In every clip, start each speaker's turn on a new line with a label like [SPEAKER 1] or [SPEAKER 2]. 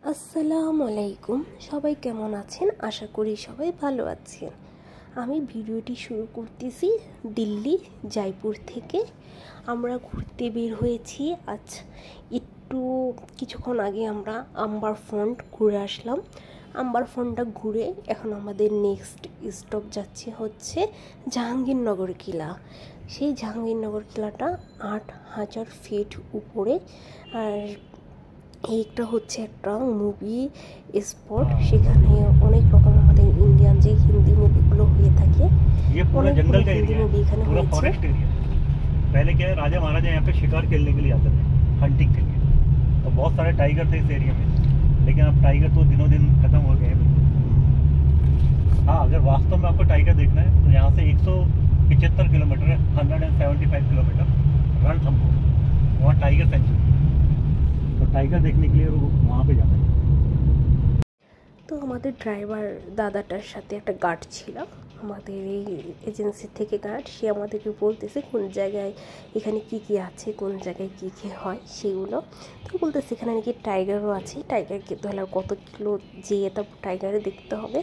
[SPEAKER 1] আসসালামু আলাইকুম, সবাই কেমন আছেন? আশা করি সবাই ভালো আছেন। আমি ভিডিওটি শুরু করতেছি দিল্লি জয়পুর থেকে। আমরা ঘুরতে বের হয়েছি আজ কিছুক্ষণ আগে আমরা আম্বার ফোর্ট ঘুরে আসলাম। আম্বার ফোর্টটা ঘুরে এখন আমাদের নেক্সট স্টপ যাচ্ছে হচ্ছে জাহাঙ্গীরনগর কিলা। সেই জাহাঙ্গীরনগর কিলাটা ৮,০০০ ফিট উপরে। আর এইটা হচ্ছে একটা মুভি স্পট, সেখানে অনেক রকম আমাদের ইন্ডিয়ান যে হিন্দি মুভিগুলো হয়ে থাকে
[SPEAKER 2] पूरा जंगल का एरिया
[SPEAKER 1] মুভি এখানে
[SPEAKER 2] पूरा
[SPEAKER 1] হয়েছে।
[SPEAKER 2] Forest area. पहले क्या है, राजा महाराजा यहाँ पे शिकार खेलने के लिए आते थे, हंटिंग के लिए। तो बहुत सारे टाइगर थे इस एरिया में, लेकिन अब टाइगर तो दिनों दिन खत्म हो गए हैं। हाँ, अगर वास्तव में आपको टाइगर देखना है तो यहाँ से 175 किलोमीटर है, 175 किलोमीटर रणथंभौर, वहाँ टाइगर सेंचुरी। तो टाइगर देखने के लिए वहाँ पे जाते हैं।
[SPEAKER 1] তো আমাদের ড্রাইভার দাদাটার সাথে একটা গার্ড ছিল, আমাদের এই এজেন্সি থেকে গার্ড। সে আমাদেরকে বলতেছে কোন জায়গায় এখানে কি কি আছে, কোন জায়গায় কি কি হয় সেগুলো। তো বলতেছে এখানে নাকি টাইগারও আছে, টাইগারকে তাহলে কত কিলো যেয়ে তারপর টাইগারে দেখতে হবে।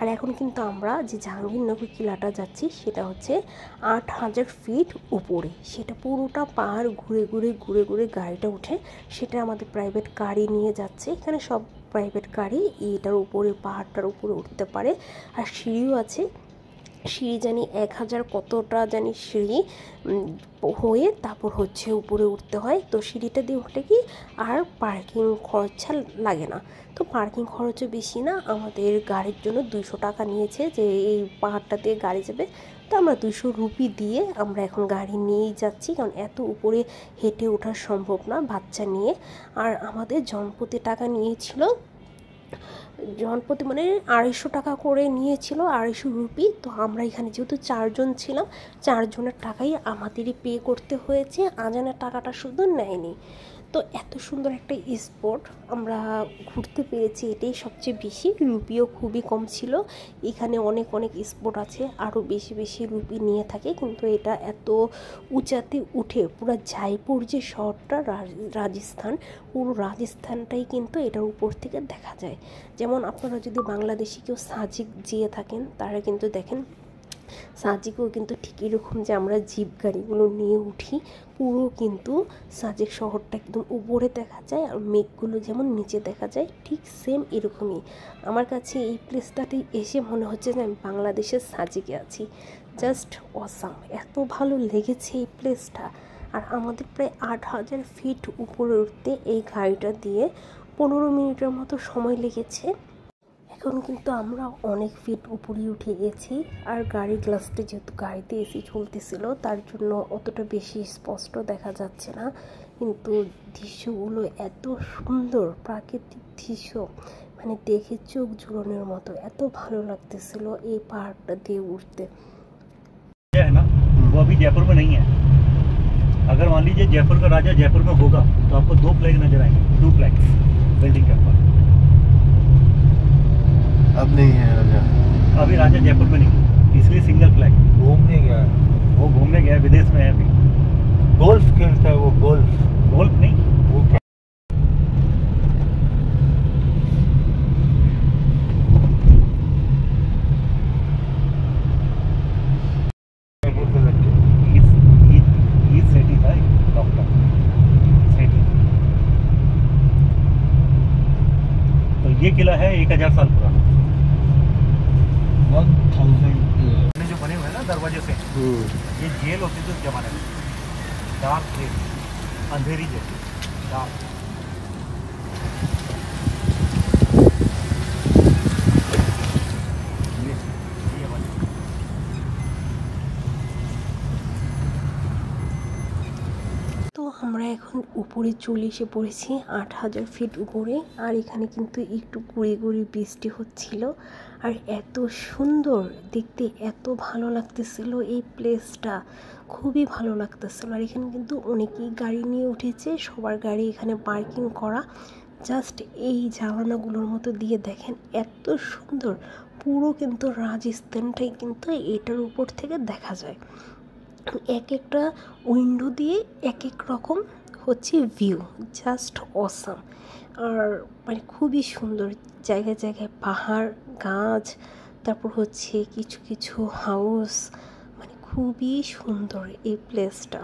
[SPEAKER 1] আর এখন কিন্তু আমরা যে জাহাঙ্গীরনগর কিলাটা যাচ্ছি সেটা হচ্ছে ৮,০০০ ফিট উপরে। সেটা পুরোটা পাহাড় ঘুরে ঘুরে ঘুরে ঘুরে গাড়িটা উঠে, সেটা আমাদের প্রাইভেট গাড়ি নিয়ে যাচ্ছে। এখানে সব প্রাইভেট গাড়ি এটার উপরে পাহাড়টার উপরে উঠতে পারে। আর সিঁড়িও আছে, সিঁড়ি জানি ১,০০০ কতটা জানি সিঁড়ি হয়ে তারপর হচ্ছে উপরে উঠতে হয়। তো সিঁড়িটা দিয়ে উঠলে কি আর পার্কিং খরচ লাগে না। তো পার্কিং খরচও বেশি না, আমাদের গাড়ির জন্য ২০০ টাকা নিয়েছে, যে এই পাহাড়টা দিয়ে গাড়ি যাবে। তো আমরা ২০০ রুপি দিয়ে আমরা এখন গাড়ি নিয়েই যাচ্ছি, কারণ এত উপরে হেঁটে ওঠা সম্ভব না বাচ্চা নিয়ে। আর আমাদের জনপ্রতি টাকা নিয়েছিল, জনপ্রতি মানে ২৫০ টাকা করে নিয়েছিল, ২৫০ রুপি। তো আমরা এখানে যেহেতু ৪ জন ছিলাম, ৪ জনের টাকাই আমাদেরই পে করতে হয়েছে, আজানের টাকাটা শুধু নেয়নি। তো এত সুন্দর একটা স্পট আমরা ঘুরতে পেরেছি, এটাই সবচেয়ে বেশি। রুপিও খুবই কম ছিল। এখানে অনেক অনেক স্পট আছে আরও বেশি বেশি রুপি নিয়ে থাকে, কিন্তু এটা এত উঁচাতে উঠে পুরো জয়পুর যে শহরটা, রাজস্থান, পুরো রাজস্থানটাই কিন্তু এটার উপর থেকে দেখা যায়। যেমন আপনারা যদি বাংলাদেশি কেউ সাজিক যেয়ে থাকেন, তারা কিন্তু দেখেন সাজিকেও কিন্তু ঠিক এরকম যে আমরা জিপ গাড়িগুলো নিয়ে উঠি, পুরো কিন্তু সাজেক শহরটা একদম উপরে দেখা যায়, আর মেঘগুলো যেমন নিচে দেখা যায় ঠিক সেম এরকমই। আমার কাছে এই প্লেসটাতে এসে মনে হচ্ছে যে আমি বাংলাদেশের সাজেকে আছি। জাস্ট অসাম, এত ভালো লেগেছে এই প্লেসটা। আর আমাদের প্রায় ৮,০০০ ফিট উপরে উঠতে এই গাড়িটা দিয়ে ১৫ মিনিটের মতো সময় লেগেছে। এখন কিন্তু আমরা অনেক ফিট উপরে উঠে গেছি। আর গাড়ির গ্লাসটা যেহেতু গাড়িতে এসি চলতেছিল, তার জন্য অতটা বেশি স্পষ্ট দেখা যাচ্ছে না, কিন্তু দৃশ্যগুলো এত সুন্দর, প্রাকৃতিক দৃশ্য, মানে দেখে চোখ জুড়ানোর মতো, এত ভালো লাগতেছিল এই পাহাড়টা দিয়ে উঠতে।
[SPEAKER 2] है ना, वो अभी जयपुर में नहीं है। अगर मान लीजिए जयपुर का राजा जयपुर में होगा तो आपको 2 फ्लैग नजर आएंगे, 2 फ्लैग बिल्डिंग के ऊपर।
[SPEAKER 3] अब नहीं है राजा,
[SPEAKER 2] अभी राजा जयपुर में नहीं है, इसलिए सिंगल फ्लैग।
[SPEAKER 3] घूमने गया है।
[SPEAKER 2] वो घूमने गया है, विदेश में है अभी।
[SPEAKER 3] गोल्फ खेलता है वो, गोल्फ।
[SPEAKER 2] गोल्फ नहीं, वो क्या ये सेठी था, डॉक्टर सेठी। तो ये किला है 1000 साल पुराना।
[SPEAKER 3] 1000
[SPEAKER 2] जो बने हुए हैं ना दरवाजे से, ये जेल होती थी उस जमाने में, डार्क जेल, अंधेरी जेल, डार्क। ये वाली।
[SPEAKER 1] তো আমরা এখন উপরে চলে এসে পড়েছি ৮,০০০ ফিট উপরে। আর এখানে কিন্তু একটু গুঁড়ি গুঁড়ি বৃষ্টি হচ্ছিল, আর এত সুন্দর দেখতে, এত ভালো লাগতেছিল এই প্লেসটা, খুবই ভালো লাগতেছিল। আর এখানে কিন্তু অনেকেই গাড়ি নিয়ে উঠেছে, সবার গাড়ি এখানে পার্কিং করা। জাস্ট এই জানালাগুলোর মতো দিয়ে দেখেন এত সুন্দর, পুরো কিন্তু রাজস্থানটাই কিন্তু এটার উপর থেকে দেখা যায়। এক একটা উইন্ডো দিয়ে এক এক রকম হচ্ছে ভিউ, জাস্ট অসাম। আর মানে খুবই সুন্দর, জায়গায় জায়গায় পাহাড়, গাছ, তারপর হচ্ছে কিছু কিছু হাউস, মানে খুবই সুন্দর এই প্লেসটা।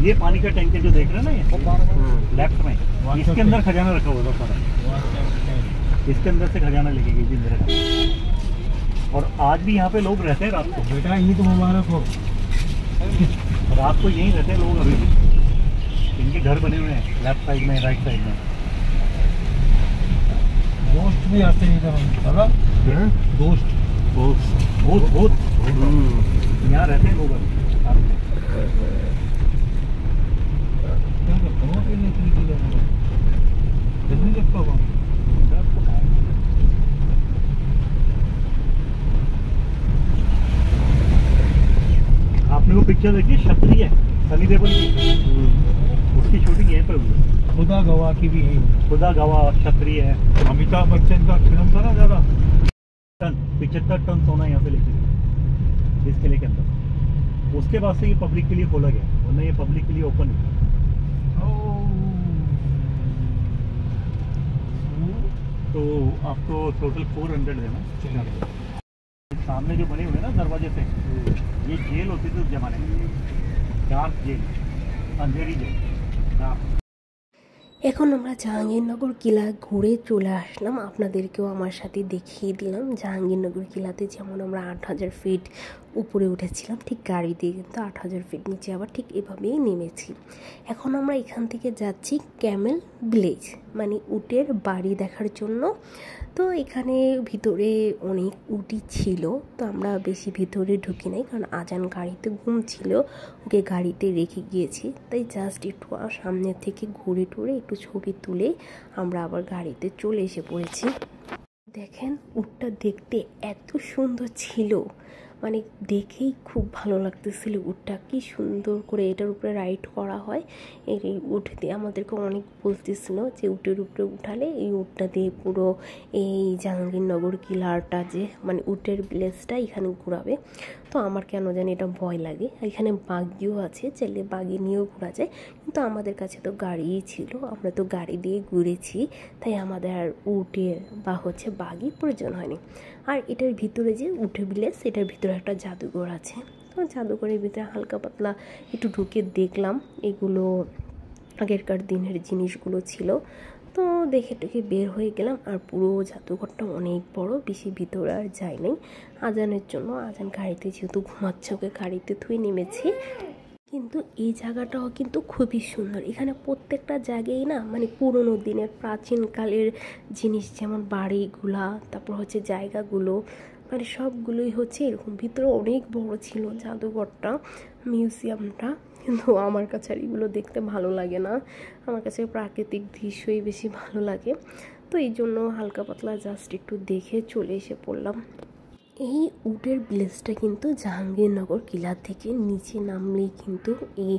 [SPEAKER 2] ये पानी का टैंक जो देख रहे हैं ना, ये लेफ्ट में, इसके अंदर खजाना रखा हुआ था सारा। इसके अंदर से खजाना लेके गई थी इंदिरा गांधी। और आज भी यहाँ पे लोग रहते हैं रात को।
[SPEAKER 3] बेटा ईद मुबारक हो।
[SPEAKER 2] रात को यहीं रहते हैं लोग अभी भी। इनके घर बने हुए हैं लेफ्ट साइड में, राइट साइड में।
[SPEAKER 3] दोस्त भी आते हैं इधर दादा दोस्त
[SPEAKER 2] बहुत बहुत यहाँ रहते हैं लोग आपने वो पिक्चर देखी क्षत्रिय सनी देओल की उसकी शूटिंग यहीं पर हुई है।
[SPEAKER 3] खुदा गवाह की भी है
[SPEAKER 2] खुदा गवाह क्षत्रिय है।
[SPEAKER 3] अमिताभ बच्चन का फिल्म था ना दादा
[SPEAKER 2] 75 टन सोना यहाँ से लेके गए इस किले के अंदर। उसके बाद से ये पब्लिक के लिए खोला गया वरना ये पब्लिक के लिए ओपन है। तो आपको टोटल 400 देना। सामने जो बने हुए हैं ना दरवाजे से ये जेल होती थी उस जमाने में डार्क जेल अंधेरी जेल डार्क।
[SPEAKER 1] এখন আমরা জাহাঙ্গীরনগর কিলা ঘুরে চলে আসলাম, আপনাদেরকেও আমার সাথে দেখিয়ে দিলাম। জাহাঙ্গীরনগর কিলাতে যেমন আমরা 8000 ফিট উপরে উঠেছিলাম, ঠিক গাড়ি দিয়ে কিন্তু 8000 ফিট নিচে আবার ঠিক এভাবেই নেমেছি। এখন আমরা এখান থেকে যাচ্ছি ক্যামেল ভিলেজ, মানে উটের বাড়ি দেখার জন্য। তো এখানে ভিতরে অনেক উটি ছিল, তো আমরা বেশি ভিতরে ঢুকি নাই কারণ আজান গাড়িতে ঘুম ছিল, ওকে গাড়িতে রেখে গিয়েছি। তাই জাস্ট একটু সামনে থেকে ঘুরে টুরে একটু ছবি তুলে আমরা আবার গাড়িতে চলে এসে পড়েছি। দেখেন উটটা দেখতে এত সুন্দর ছিল, মানে দেখেই খুব ভালো লাগতেছিল। উটটা কি সুন্দর করে এটার উপরে রাইড করা হয়, এই উঠতে আমাদেরকে অনেক বলতেছিল যে উটের উপরে উঠালে এই উটটা দিয়ে পুরো এই জাহাঙ্গীরনগর কিলাটা যে মানে উটের ভিলেজটা এখানে ঘোরাবে। তো আমার কেন জানি এটা ভয় লাগে। এখানে বাগিও আছে, চাইলে বাগি নিয়েও ঘোরা যায়, কিন্তু আমাদের কাছে তো গাড়িই ছিল, আমরা তো গাড়ি দিয়ে ঘুরেছি, তাই আমাদের আর উটের বা বাগি প্রয়োজন হয়নি। আর এটার ভিতরে যে উটের ভিলেজ, এটার ভিতরে একটা জাদুঘর আছে। তো জাদুঘরের ভিতরে হালকা পাতলা একটু ঢুকে দেখলাম, এগুলো আগেরকার দিনের জিনিসগুলো ছিল। তো দেখে টেকে বের হয়ে গেলাম। আর পুরো জাদুঘরটা অনেক বড়, বেশি ভিতরে আর যাই নাই আজানের জন্য। আজান গাড়িতে যেহেতু ঘুমাচ্ছে, ওকে গাড়িতে থুয়ে নেমেছি। কিন্তু এই জায়গাটাও কিন্তু খুবই সুন্দর। এখানে প্রত্যেকটা জায়গায় না মানে পুরনো দিনের প্রাচীনকালের জিনিস, যেমন বাড়িগুলা, তারপর জায়গাগুলো, মানে সবগুলোই এরকম। ভিতরে অনেক বড় ছিল জাদুঘরটা, মিউজিয়ামটা। কিন্তু আমার কাছে আর এগুলো দেখতে ভালো লাগে না, আমার কাছে প্রাকৃতিক দৃশ্যই বেশি ভালো লাগে। তো এই জন্য হালকা পাতলা জাস্ট একটু দেখে চলে এসে পড়লাম। এই উটের ভিলেজটা কিন্তু জাহাঙ্গীরনগর কিলা থেকে নিচে নামলেই কিন্তু এই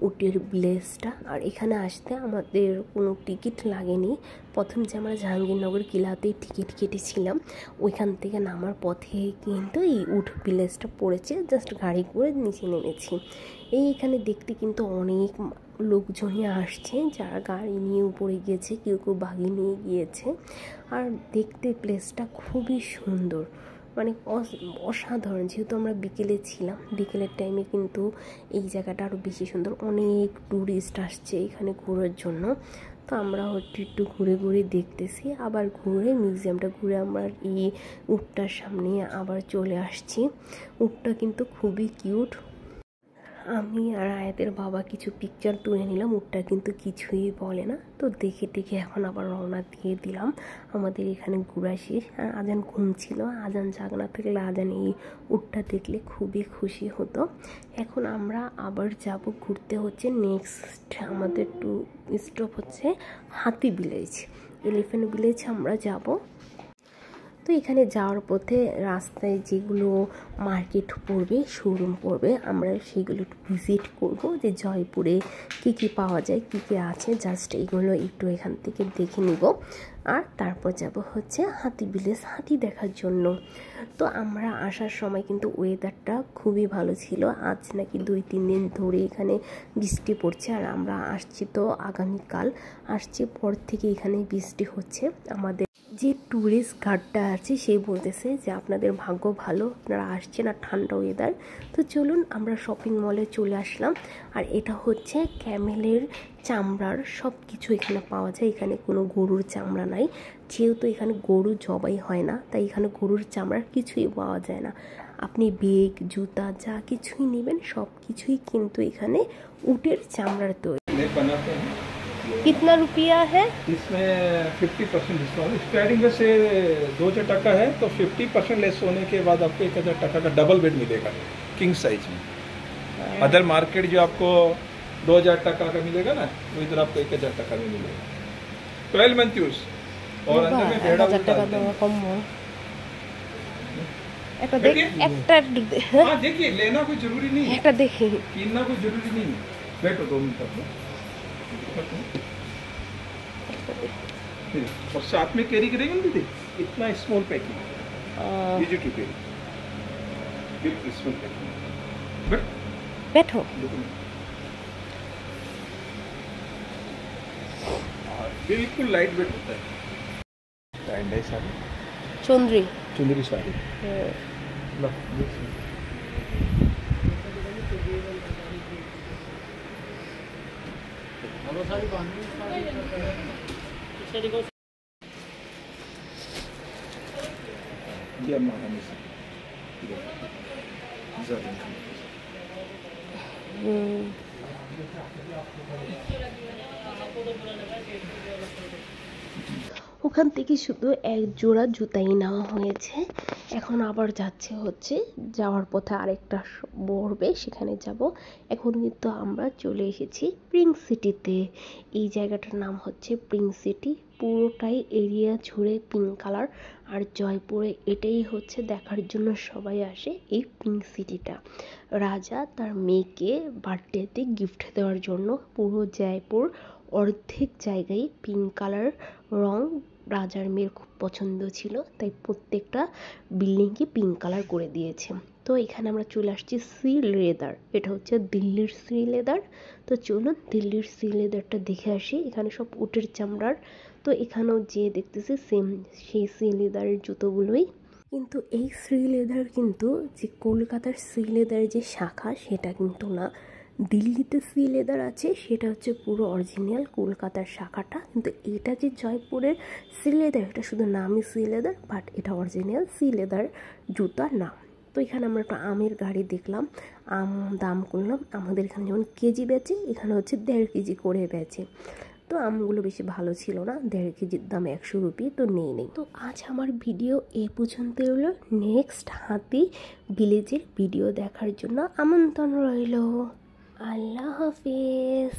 [SPEAKER 1] উটের ভিলেজটা। আর এখানে আসতে আমাদের কোনো টিকিট লাগেনি। প্রথম যে আমরা জাহাঙ্গীরনগর কিলাতে টিকিট কেটেছিলাম, ওইখান থেকে নামার পথে কিন্তু এই উট ভিলেজটা পড়েছে, জাস্ট গাড়ি করে নিচে নেমেছি। এইখানে দেখতে কিন্তু অনেক লোকজনই আসছে, যারা গাড়ি নিয়ে উপরে গিয়েছে, কেউ কেউ বাগি নিয়ে গিয়েছে। আর দেখতে প্লেসটা খুবই সুন্দর, মানে অসাধারণ। যেহেতু আমরা বিকেলে ছিলাম, বিকেলের টাইমে কিন্তু এই জায়গাটা আরও বেশি সুন্দর। অনেক ট্যুরিস্ট আসছে এখানে ঘোরার জন্য। তো আমরা একটু ঘুরে ঘুরে দেখতেছি, আবার ঘুরে মিউজিয়ামটা ঘুরে আমরা এই উটটার সামনে আবার চলে আসছি। উটটা কিন্তু খুবই কিউট। আমি আর আয়াতের বাবা কিছু পিকচার তুলে নিলাম, উটটা কিন্তু কিছুই বলে না। তো দেখে দেখে এখন আবার রওনা দিয়ে দিলাম। আমাদের এখানে ঘোরা শেষ। আর আজান ঘুমছিল, আজান জাগনা থাকলে আজান এই উটটা দেখলে খুবই খুশি হতো। এখন আমরা আবার যাব ঘুরতে, নেক্সট আমাদের স্টপ হাতি ভিলেজ, এলিফ্যান্ট ভিলেজ আমরা যাব। তো এখানে যাওয়ার পথে রাস্তায় যেগুলো মার্কেট পড়বে, শোরুম পড়বে, আমরা সেগুলো একটু ভিজিট করবো, যে জয়পুরে কী পাওয়া যায়, কী আছে, জাস্ট এইগুলো একটু এখান থেকে দেখে নিব। আর তারপর যাব হাতি ভিলেজ, হাতি দেখার জন্য। তো আমরা আসার সময় কিন্তু ওয়েদারটা খুবই ভালো ছিল। আজ নাকি 2-3 দিন ধরে এখানে বৃষ্টি পড়ছে, আর আমরা আসছি তো আগামীকাল আসছি, পর থেকে এখানে বৃষ্টি হচ্ছে। আমাদের যে ট্যুরিস্ট গাইডটা আছে সে বলতেছে যে আপনাদের ভাগ্য ভালো, আপনারা আসছেন আর ঠান্ডা ওয়েদার। তো চলুন আমরা শপিং মলে চলে আসলাম। আর এটা ক্যামেলের চামড়ার সব কিছু এখানে পাওয়া যায়। এখানে কোনো গরুর চামড়া নাই, যেহেতু এখানে গরু জবাই হয় না, তাই এখানে গরুর চামড়ার কিছুই পাওয়া যায় না। আপনি ব্যাগ, জুতা যা কিছুই নেবেন সব কিছুই কিন্তু এখানে উটের চামড়ার তৈরি। कितना रुपया है?
[SPEAKER 3] इसमें 50% डिस्काउंट स्टार्टिंग से 2000 टका है, तो 50% लेस होने के बाद आपको 1000 टका का डबल बेड मिलेगा किंग साइज में। अदर मार्केट जो आपको 2000 टका का मिलेगा ना, वो इधर आपको 1000 टका में मिलेगा। 12 मंथ यूज और अंदर में बेड़ा हाँ देखिए, लेना कोई जरूरी नहीं है, कीनना कोई जरूरी नहीं है। बैठो 2 मिनट तक और साथ में कैरी करेंगे ना दीदी, इतना small packing easy to carry with small packing.
[SPEAKER 1] बैठो।
[SPEAKER 3] बिल्कुल लाइट वेट होता है। टाइम साड़ी चुंदरी साड़ी लो ये महारानी से
[SPEAKER 1] ওখান থেকে শুধু এক জোড়া জুতাই নেওয়া হয়েছে। এখন আবার যাচ্ছে হচ্ছে, যাওয়ার পথে আরেকটা পড়বে, সেখানে যাব। এখন কিন্তু আমরা চলে এসেছি পিঙ্ক সিটিতে। এই জায়গাটার নাম হচ্ছে পিঙ্ক সিটি। পুরোটাই এরিয়া জুড়ে পিঙ্ক কালার। আর জয়পুরে এটাই হচ্ছে দেখার জন্য সবাই আসে, এই পিঙ্ক সিটিটা। রাজা তার মেয়েকে বার্থডেতে গিফট দেওয়ার জন্য পুরো জয়পুর অর্ধেক জায়গায় পিঙ্ক কালার রং রাজার মেয়ের খুব পছন্দ ছিল, তাই প্রত্যেকটা বিল্ডিংকে পিঙ্ক কালার করে দিয়েছে। তো এখানে আমরা চলে আসছি সি লেদার। এটা হচ্ছে দিল্লির সি লেদার। তো চলুন দিল্লির সি লেদারটা দেখে আসি। এখানে সব উটের চামড়ার। তো এখানেও যে দেখতেছি সেম সেই সি লেদারের জুতোগুলোই। কিন্তু এই সি লেদার কিন্তু যে কলকাতার সি লেদারের যে শাখা, সেটা কিন্তু না। দিল্লিতে সি লেদার আছে, সেটা হচ্ছে পুরো অরিজিনাল কলকাতার শাখাটা। কিন্তু এটা যে জয়পুরের সি লেদার, এটা শুধু নামই সি লেদার, বাট এটা অরিজিনাল সি লেদার জুতা না। তো এখানে আমরা একটা আমের গাড়ি দেখলাম, আম দাম করলাম। আমাদের এখানে যেমন কেজি বেচে, এখানে হচ্ছে 1.5 কেজি করে বেচে। তো আমগুলো বেশি ভালো ছিল না, 1.5 কেজির দাম 100 রুপি, তো নেই। তো আজ আমার ভিডিও এই পর্যন্ত হলো। নেক্সট হাতি ভিলেজের ভিডিও দেখার জন্য আমন্ত্রণ রইল। আল্লাহ হাফিজ।